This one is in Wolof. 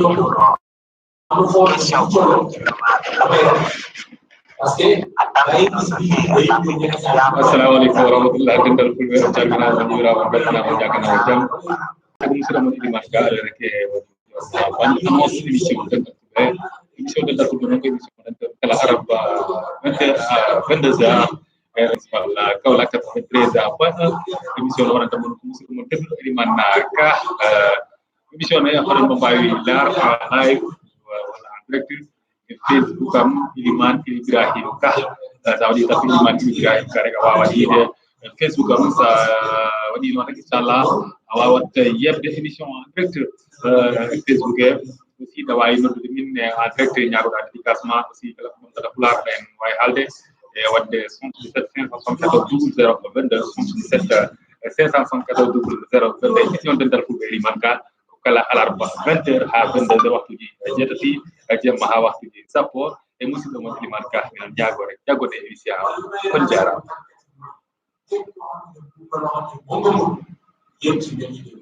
Assalamualaikum warahmatullahi wabarakatuh. Jagana wajura wabetna jagana wajam. Kami sudah menerima sekali reke ban amos émission de la commune émission de la Arab 22h wala kawla 93 apa émission la wonata mon ko mo debbo di manaka émission ne xaram mbawi lar live wala direct Facebook am Iliman Ibrahim Ka zawdi tapi Iliman Ibrahim Ka rek wawa yide Facebook am sa wadi non rek inshallah wawa yebde émission direct Facebook aussi dawai no min en direct ñaago dédicacement aussi kala ko tata fular ben way halde e wadde 77 574 0022 77 574 0022 émission dental fu Iliman Ka kala alarba 20h ha 22h waktu ji jetati jemma ha waktu ji sappo e musidɗo mo Iliman Ka min jagore jagode émission kon jarama